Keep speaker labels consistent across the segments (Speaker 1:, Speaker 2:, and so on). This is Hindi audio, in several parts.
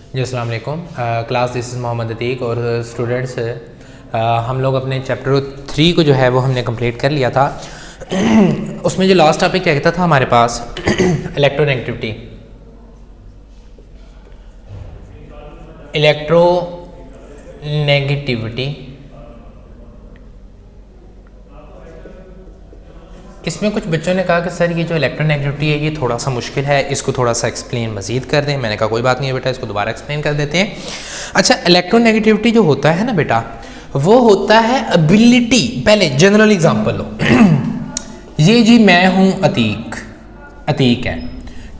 Speaker 1: जी अस्सलाम वालेकुम class, this is Mohammad Atiq और स्टूडेंट्स हम लोग अपने चैप्टर 3 को जो है वो हमने कंप्लीट कर लिया था। उसमें जो लास्ट टॉपिक क्या कहता था हमारे पास इलेक्ट्रोनेगेटिविटी। इसमें कुछ बच्चों ने कहा कि सर ये जो इलेक्ट्रोनेगेटिविटी है ये थोड़ा सा मुश्किल है, इसको थोड़ा सा एक्सप्लेन मज़ीद कर दें। मैंने कहा कोई बात नहीं है बेटा, इसको दोबारा एक्सप्लेन कर देते हैं। अच्छा, इलेक्ट्रोनेगेटिविटी जो होता है ना बेटा, वो होता है एबिलिटी। पहले जनरल एग्जांपल लो ये जी मैं हूँ अतीक है,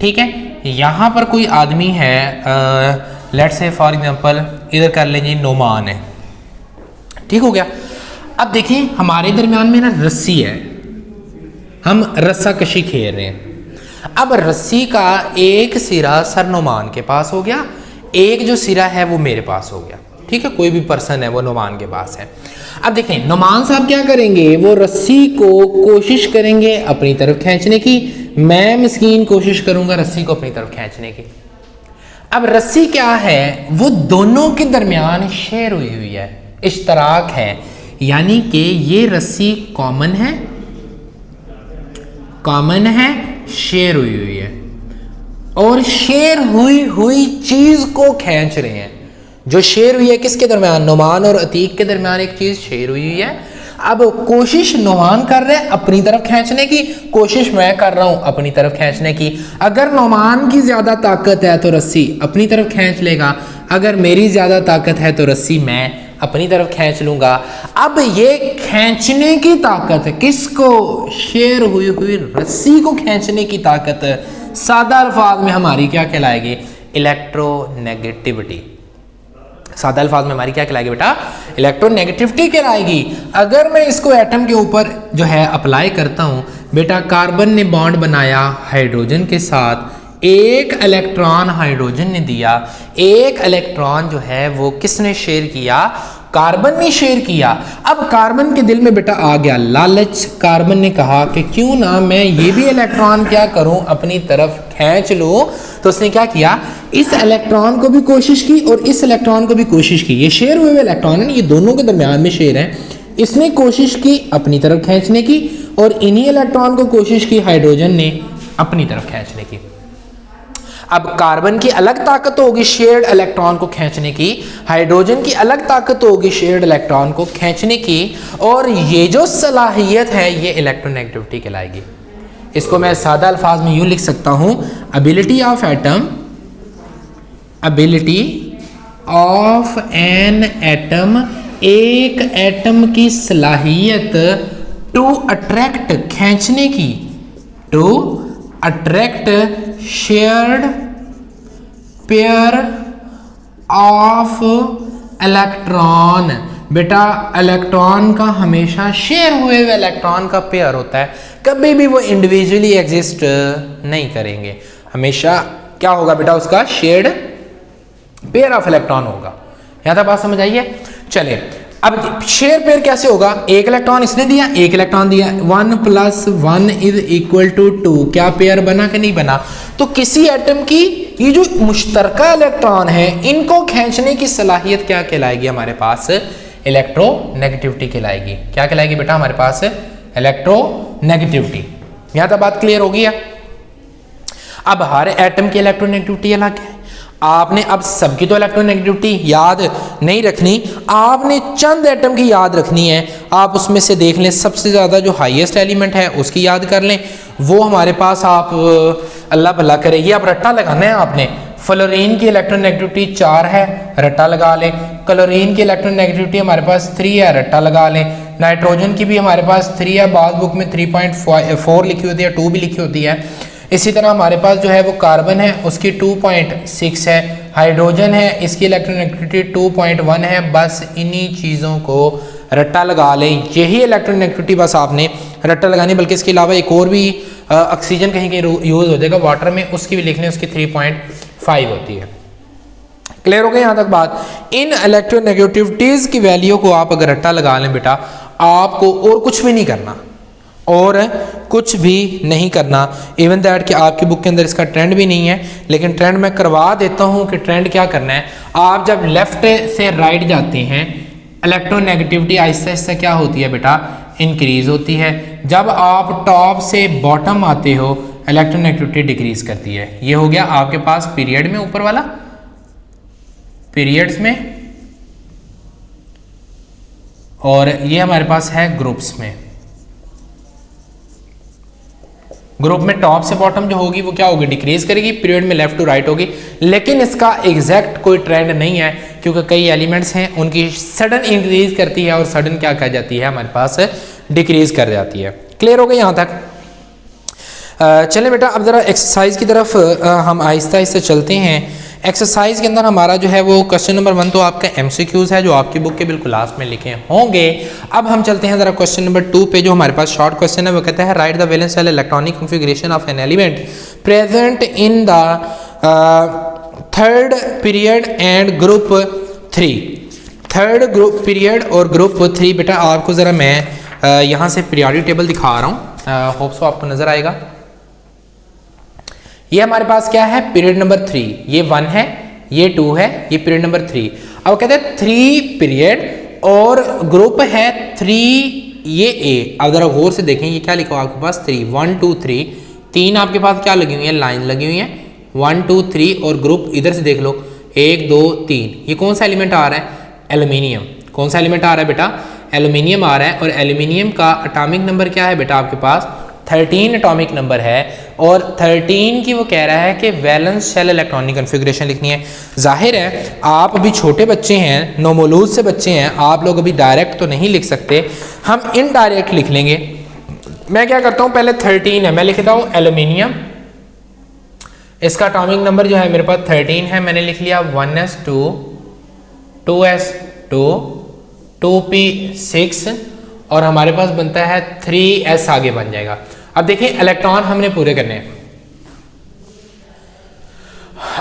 Speaker 1: ठीक है। यहाँ पर कोई आदमी है, लेट्स से फॉर एग्जांपल इधर कर लें जी नोमान है, ठीक हो गया। अब देखिए हमारे दरमियान में ना रस्सी है, हम रस्सा कशी खेल रहे हैं। अब रस्सी का एक सिरा सर नोमान के पास हो गया, एक जो सिरा है वो मेरे पास हो गया, ठीक है। कोई भी पर्सन है वो नोमान के पास है। अब देखें नोमान साहब क्या करेंगे, वो रस्सी को कोशिश करेंगे अपनी तरफ खींचने की, मैं मिस्कीन कोशिश करूंगा रस्सी को अपनी तरफ खींचने की। अब रस्सी क्या है, वो दोनों के दरमियान शेयर हुई हुई है, इश्तराक है, यानी कि ये रस्सी कॉमन है, शेयर हुई है, और शेयर हुई चीज को खींच रहे हैं। जो शेयर हुई है किसके दरमियान, नोमान और अतीक के दरमियान एक चीज शेयर हुई है। अब कोशिश नोमान कर रहे हैं अपनी तरफ खींचने की, कोशिश मैं कर रहा हूं अपनी तरफ खींचने की। अगर नोमान की ज्यादा ताकत है तो रस्सी अपनी तरफ खींच लेगा, अगर मेरी ज्यादा ताकत है तो रस्सी मैं अपनी तरफ खींच लूंगा। अब ये खींचने की ताकत किसको, शेयर हुई रस्सी को खींचने की ताकत सादा अल्फाज में हमारी क्या कहलाएगी, इलेक्ट्रोनेगेटिविटी। सादा अल्फाज में हमारी क्या कहलाएगी बेटा, इलेक्ट्रोनेगेटिविटी कहलाएगी। अगर मैं इसको एटम के ऊपर जो है अप्लाई करता हूं बेटा, कार्बन ने बॉन्ड बनाया हाइड्रोजन के साथ, एक इलेक्ट्रॉन हाइड्रोजन ने दिया, एक इलेक्ट्रॉन जो है वो किसने शेयर किया, कार्बन ने शेयर किया। अब कार्बन के दिल में बेटा आ गया लालच, कार्बन ने कहा कि क्यों ना मैं ये भी इलेक्ट्रॉन क्या करूं, अपनी तरफ खींच लूं। तो उसने क्या किया, इस इलेक्ट्रॉन को भी कोशिश की और इस इलेक्ट्रॉन को भी कोशिश की। ये शेयर हुए इलेक्ट्रॉन है, ये दोनों के दरमियान में शेयर है। इसने कोशिश की अपनी तरफ खींचने की और इन्हीं इलेक्ट्रॉन को कोशिश की हाइड्रोजन ने अपनी तरफ खींचने की। अब कार्बन की अलग ताकत होगी शेयर्ड इलेक्ट्रॉन को खींचने की, हाइड्रोजन की अलग ताकत होगी शेयर्ड इलेक्ट्रॉन को खींचने की, और ये जो सलाहियत है ये इलेक्ट्रोनेगेटिविटी कहलाएगी। इसको मैं सादा अल्फाज में यूं लिख सकता हूं, एबिलिटी ऑफ एन एटम, एक एटम की सलाहियत टू अट्रैक्ट, खींचने की, to attract shared pair of electron. बेटा इलेक्ट्रॉन का हमेशा शेयर हुए इलेक्ट्रॉन का पेयर होता है, कभी भी वो इंडिविजुअली एग्जिस्ट नहीं करेंगे, हमेशा क्या होगा बेटा, उसका शेयर्ड पेयर ऑफ इलेक्ट्रॉन होगा। यहां तक बात समझ आई है। चलिए अब शेयर पेयर कैसे होगा, एक इलेक्ट्रॉन इसने दिया, एक इलेक्ट्रॉन दिया, 1 + 1 = 2, क्या पेयर बना कि नहीं बना। तो किसी एटम की ये जो मुश्तरका इलेक्ट्रॉन है इनको खींचने की सलाहियत क्या कहलाएगी हमारे पास, इलेक्ट्रोनेगेटिविटी कहलाएगी। क्या कहलाएगी बेटा हमारे पास, इलेक्ट्रोनेगेटिविटी। यहां तक बात क्लियर होगी। अब हर एटम की इलेक्ट्रोनेगेटिविटी अलग है। आपने अब सबकी तो इलेक्ट्रोनेगेटिविटी याद नहीं रखनी, आपने चंद एटम की याद रखनी है। आप उसमें से देख लें, सबसे ज़्यादा जो हाईएस्ट एलिमेंट है उसकी याद कर लें। वो हमारे पास आप अल्लाह भला करेगी, आप रट्टा लगाना है आपने। फ्लोरीन की इलेक्ट्रोनेगेटिविटी 4 है, रट्टा लगा लें। क्लोरीन की इलेक्ट्रोनेगेटिविटी हमारे पास 3 है, रट्टा लगा लें। नाइट्रोजन की भी हमारे पास 3 है, बाद बुक में 3.4 लिखी होती है, 2 भी लिखी होती है। इसी तरह हमारे पास जो है वो कार्बन है, उसकी 2.6 है, हाइड्रोजन है, इसकी इलेक्ट्रोनेगेटिविटी 2.1 है। बस इन्हीं चीज़ों को रट्टा लगा लें, यही इलेक्ट्रोनेगेटिविटी बस आपने रट्टा लगानी। बल्कि इसके अलावा एक और भी ऑक्सीजन कहीं कहीं यूज़ हो जाएगा वाटर में, उसकी भी लिख लें, उसकी 3.5 होती है। क्लियर हो गया यहाँ तक बात। इन इलेक्ट्रोनेगेटिविटीज़ की वैल्यू को आप अगर रट्टा लगा लें बेटा, आपको और कुछ भी नहीं करना, और कुछ भी नहीं करना। इवन दैट कि आपकी बुक के अंदर इसका ट्रेंड भी नहीं है, लेकिन ट्रेंड मैं करवा देता हूँ कि ट्रेंड क्या करना है। आप जब लेफ्ट से राइट जाते हैं, इलेक्ट्रोनेगेटिविटी आहिस्ता आहिस्ता क्या होती है बेटा, इंक्रीज होती है। जब आप टॉप से बॉटम आते हो, इलेक्ट्रोनेगेटिविटी डिक्रीज करती है। ये हो गया आपके पास पीरियड में, ऊपर वाला पीरियड्स में, और ये हमारे पास है ग्रुप्स में। ग्रुप में टॉप से बॉटम जो होगी वो क्या होगी, डिक्रीज करेगी, पीरियड में लेफ्ट टू राइट होगी। लेकिन इसका एग्जैक्ट कोई ट्रेंड नहीं है, क्योंकि कई एलिमेंट्स हैं उनकी सडन इंक्रीज करती है और सडन क्या कर जाती है हमारे पास, डिक्रीज कर जाती है। क्लियर हो गई यहाँ तक? चलें बेटा, अब जरा एक्सरसाइज की तरफ हम आहिस्ता आहिस्ता चलते हैं। एक्सरसाइज के अंदर हमारा जो है वो क्वेश्चन नंबर 1 तो आपका MCQs है, जो आपकी बुक के बिल्कुल लास्ट में लिखे होंगे। अब हम चलते हैं जरा क्वेश्चन नंबर 2 पे, जो हमारे पास शॉर्ट क्वेश्चन है। वो कहता है write the valence shell electronic configuration of an element present in the third period and group 3। Third group period और ग्रुप 3। बेटा आपको ज़रा मैं यहाँ से पीरियोडिक टेबल दिखा रहा हूँ, होप सो आपको नज़र आएगा। ये हमारे पास क्या है, पीरियड नंबर 3। ये 1 है, ये 2 है, ये पीरियड नंबर 3। अब कहते हैं 3 पीरियड और ग्रुप है 3, ये A। अब जरा गौर से देखें, ये क्या लिखा हुआ आपके पास, 3, 1 2 3, 3 आपके पास क्या लगी हुई है, लाइन लगी हुई है, 1 2 3, और ग्रुप इधर से देख लो 1 2 3। ये कौन सा एलिमेंट आ रहा है, एल्यूमिनियम। कौन सा एलिमेंट आ रहा है बेटा, एल्यूमिनियम आ रहा है। और एल्यूमिनियम का एटॉमिक नंबर क्या है बेटा आपके पास, 13 एटॉमिक नंबर है। और 13 की वो कह रहा है कि वैलेंस शेल इलेक्ट्रॉनिक कॉन्फ़िगरेशन लिखनी है। जाहिर है आप अभी छोटे बच्चे हैं, नौमौलूद से बच्चे हैं, आप लोग अभी डायरेक्ट तो नहीं लिख सकते, हम इनडायरेक्ट लिख लेंगे। मैं क्या करता हूँ, पहले 13 है, मैं लिखता हूँ एल्यूमिनियम। इसका एटॉमिक नंबर जो है मेरे पास 13 है, मैंने लिख लिया 1s2 2s2 2p6, और हमारे पास बनता है 3s आगे बन जाएगा। अब देखिए इलेक्ट्रॉन हमने पूरे करने हैं,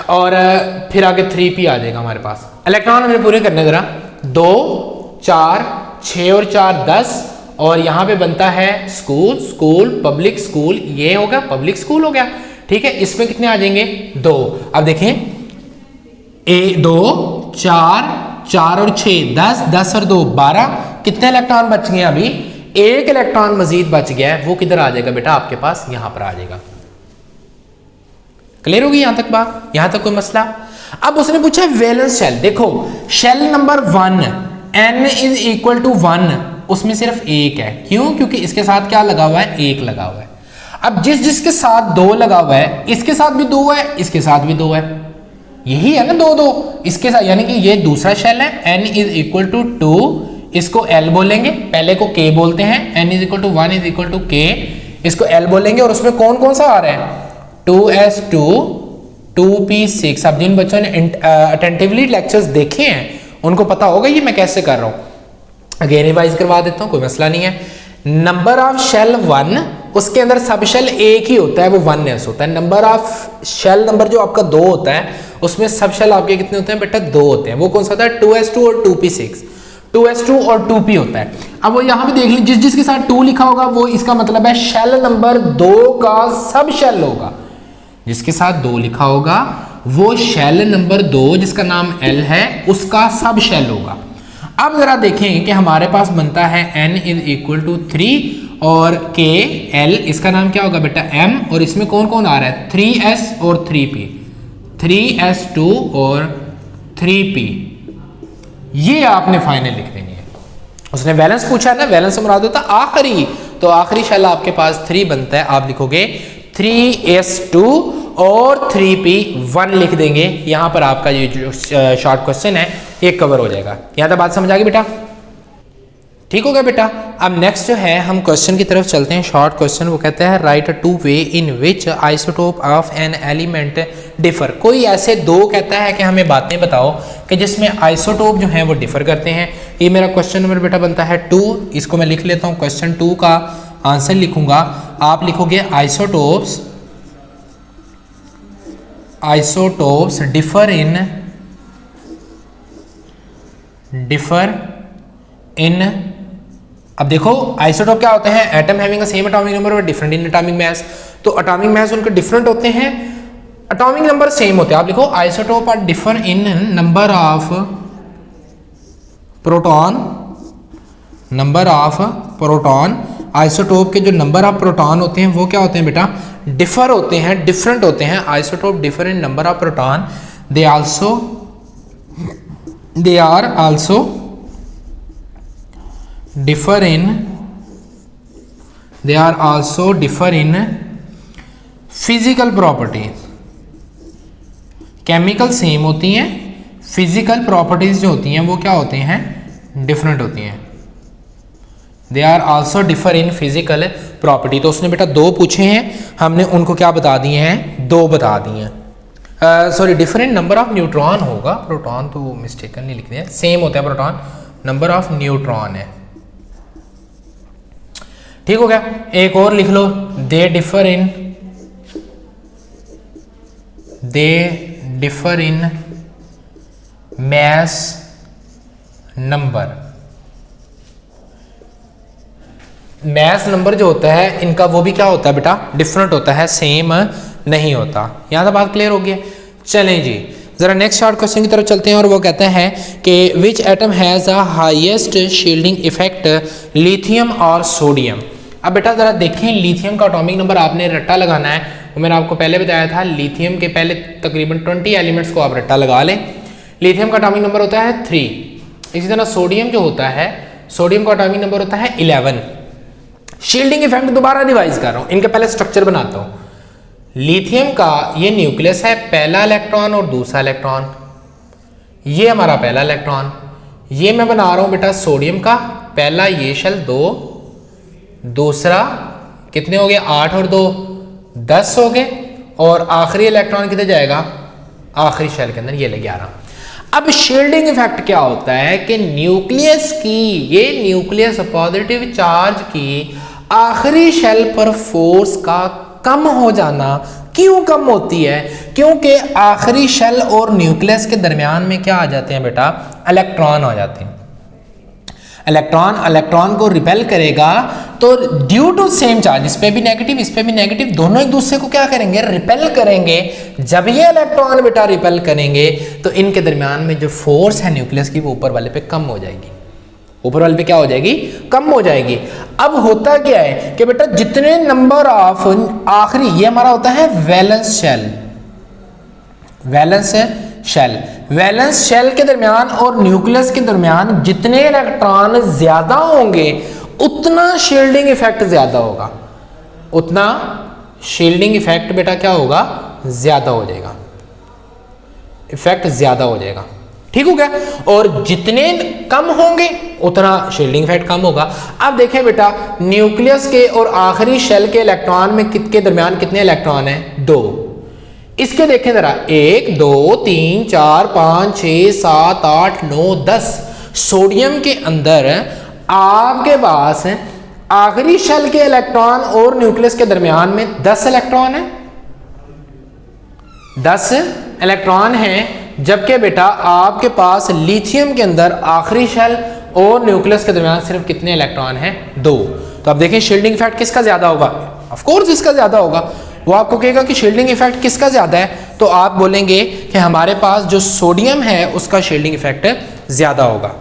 Speaker 1: और फिर आगे 3p आ जाएगा हमारे पास। इलेक्ट्रॉन हमने पूरे करने जरा, 2 4 6 और 4 10, और यहाँ पे बनता है स्कूल, स्कूल पब्लिक स्कूल, ये होगा पब्लिक स्कूल हो गया। ठीक है, इसमें कितने आ जाएंगे, 2। अब देखें 2 4 4 और 6 10, 10 और 2 12, कितने इलेक्ट्रॉन बच गए, अभी एक इलेक्ट्रॉन मजीद बच गया है, वो किधर आ जाएगा बेटा आपके पास, यहां पर आ जाएगा। क्लियर होगी यहां तक बात, यहां तक कोई मसला? अब उसने पूछा वैलेंस शेल। देखो shell number 1 n is equal to 1, उसमें सिर्फ एक है। क्यों? क्योंकि इसके साथ क्या लगा हुआ है, 1 लगा हुआ है। अब जिसके साथ 2 लगा हुआ है, इसके साथ भी 2 है, इसके साथ भी 2 है, यही है ना 2 2 इसके साथ, यानी कि ये दूसरा शेल है। n इज इक्वल टू 2, इसको L बोलेंगे, पहले को K बोलते हैं। n is equal to 1 is equal to K, इसको L बोलेंगे। और उसमें कौन कौन सा आ रहा है, 2s2 2p6। अब जिन बच्चों ने अटेंटिवली लेक्चर्स देखे हैं उनको पता होगा ये मैं कैसे कर रहा हूं। अगेन रिवाइज करवा देता हूं, कोई मसला नहीं है। नंबर ऑफ शेल 1, उसके अंदर सब शेल एक ही होता है, वो 1s होता है। नंबर ऑफ शेल नंबर जो आपका 2 होता है, उसमें सब शेल आपके कितने होते हैं बेटा, 2 होते हैं। वो कौन सा होता है, 2s2 और 2p6। 2s2 और 2p होता है। अब वो यहां पे देख लीजिए, जिसके साथ 2 लिखा होगा वो इसका मतलब है शेल नंबर 2 का सब शेल होगा। जिसके साथ 2 लिखा होगा वो शेल नंबर 2 जिसका नाम L है, उसका सब शेल होगा। अब जरा देखें कि हमारे पास बनता है n इज इक्वल टू 3 और K L, इसका नाम क्या होगा बेटा M, और इसमें कौन कौन आ रहा है, 3s और 3p, 3s2 और 3p। ये आपने फाइनल लिख देनी है। उसने बैलेंस पूछा है ना, बैलेंस से मुराद होता है आखिरी, तो आखिरी शेल आपके पास 3 बनता है। आप लिखोगे 3s2 और 3p1 लिख देंगे। यहां पर आपका ये जो शॉर्ट क्वेश्चन है ये कवर हो जाएगा। यहां तक बात समझ आ गई बेटा, ठीक हो गया बेटा। अब नेक्स्ट जो है हम क्वेश्चन की तरफ चलते हैं। शॉर्ट क्वेश्चन वो कहता है right 2 way in which isotope of an element differ. कोई ऐसे 2 कहता है कि हमें बातें बताओ कि जिसमें आइसोटोप जो है वो डिफर करते हैं। ये मेरा क्वेश्चन नंबर बेटा बनता है 2। इसको मैं लिख लेता हूँ, क्वेश्चन 2 का आंसर लिखूंगा। आप लिखोगे आइसोटोप्स डिफर इन अब देखो आइसोटोप क्या होते हैं, atom having a same atomic number और डिफरेंट इन एटॉमिक मास। तो एटॉमिक मास उनके डिफरेंट होते हैं, एटॉमिक नंबर सेम होते हैं। आप लिखो isotope are differ in number of proton, number of proton. Isotope के जो नंबर ऑफ प्रोटॉन होते हैं वो क्या होते हैं बेटा, डिफर होते हैं, डिफरेंट होते हैं। Isotope differ in number of proton, they are also differ in physical property। Chemical same होती हैं, फिजिकल प्रॉपर्टीज जो होती हैं वो क्या होती हैं, डिफरेंट होती हैं। They are also differ in physical property. तो उसने बेटा 2 पूछे हैं, हमने उनको क्या बता दिए हैं, 2 बता दिए हैं। Sorry, different number of neutron होगा, प्रोटॉन तो मिस्टेकनली लिख दिया, सेम होता है प्रोटॉन, नंबर ऑफ न्यूट्रॉन है। ठीक हो गया। एक और लिख लो, they differ in mass number. Mass number जो होता है इनका वो भी क्या होता है बेटा, डिफरेंट होता है, सेम नहीं होता। यहां तक बात क्लियर हो गई। चलें जी, जरा नेक्स्ट शॉर्ट क्वेश्चन की तरफ चलते हैं और वो कहते हैं कि which atom has the highest shielding effect, lithium और सोडियम। अब बेटा जरा देखें, लिथियम का एटॉमिक नंबर आपने रट्टा लगाना है, वो मैंने आपको पहले बताया था। लिथियम के पहले तकरीबन 20 एलिमेंट्स को आप रट्टा लगा लें। लिथियम का एटॉमिक नंबर होता है 3। इसी तरह सोडियम जो होता है, सोडियम का एटॉमिक नंबर होता है 11। शील्डिंग इफेक्ट दोबारा रिवाइज कर रहा हूं, इनके पहले स्ट्रक्चर बनाता हूं। लिथियम का ये न्यूक्लियस है, पहला इलेक्ट्रॉन और दूसरा इलेक्ट्रॉन, ये हमारा पहला इलेक्ट्रॉन। ये मैं बना रहा हूं बेटा सोडियम का, पहला ये शेल 2, दूसरा कितने हो गए, 8 और 2 10 हो गए, और आखिरी इलेक्ट्रॉन किधर जाएगा, आखिरी शेल के अंदर, ये ले 11। अब शील्डिंग इफेक्ट क्या होता है कि न्यूक्लियस की, ये न्यूक्लियस पॉजिटिव चार्ज की आखिरी शेल पर फोर्स का कम हो जाना। क्यों कम होती है, क्योंकि आखिरी शेल और न्यूक्लियस के दरमियान में क्या आ जाते हैं बेटा, इलेक्ट्रॉन आ जाते हैं। इलेक्ट्रॉन को रिपेल करेगा, तो ड्यू टू सेम चार्ज, इस पे भी नेगेटिव इस पे भी नेगेटिव, दोनों एक दूसरे को क्या करेंगे, रिपेल करेंगे। जब ये इलेक्ट्रॉन बेटा रिपेल करेंगे तो इनके दरमियान में जो फोर्स है न्यूक्लियस की वो ऊपर वाले पे कम हो जाएगी, ऊपर वाले पे क्या हो जाएगी, कम हो जाएगी। अब होता क्या है कि बेटा जितने नंबर ऑफ आखिरी, ये हमारा होता है वैलेंस शेल, वैलेंस शेल के दरमियान और न्यूक्लियस के दरमियान जितने इलेक्ट्रॉन ज्यादा होंगे उतना शील्डिंग इफेक्ट ज्यादा होगा, उतना शील्डिंग इफेक्ट बेटा क्या होगा, ज्यादा हो जाएगा, इफेक्ट ज्यादा हो जाएगा। ठीक हो गया। और जितने कम होंगे उतना शील्डिंग इफेक्ट कम होगा। अब देखें बेटा न्यूक्लियस के और आखिरी शेल के इलेक्ट्रॉन में के दरमियान कितने इलेक्ट्रॉन हैं, 2। इसके देखें जरा, 1 2 3 4 5 6 7 8 9 10। सोडियम के अंदर आपके पास आखिरी शेल के इलेक्ट्रॉन और न्यूक्लियस के दरमियान में 10 इलेक्ट्रॉन है, 10 इलेक्ट्रॉन हैं। जबकि बेटा आपके पास लिथियम के अंदर आखिरी शेल और न्यूक्लियस के दरमियान सिर्फ कितने इलेक्ट्रॉन हैं, 2। तो अब देखें शील्डिंग इफेक्ट किसका ज्यादा होगा, ऑफ कोर्स इसका ज्यादा होगा। वो आपको कहेगा कि शील्डिंग इफेक्ट किसका ज्यादा है, तो आप बोलेंगे कि हमारे पास जो सोडियम है उसका शील्डिंग इफेक्ट ज्यादा होगा।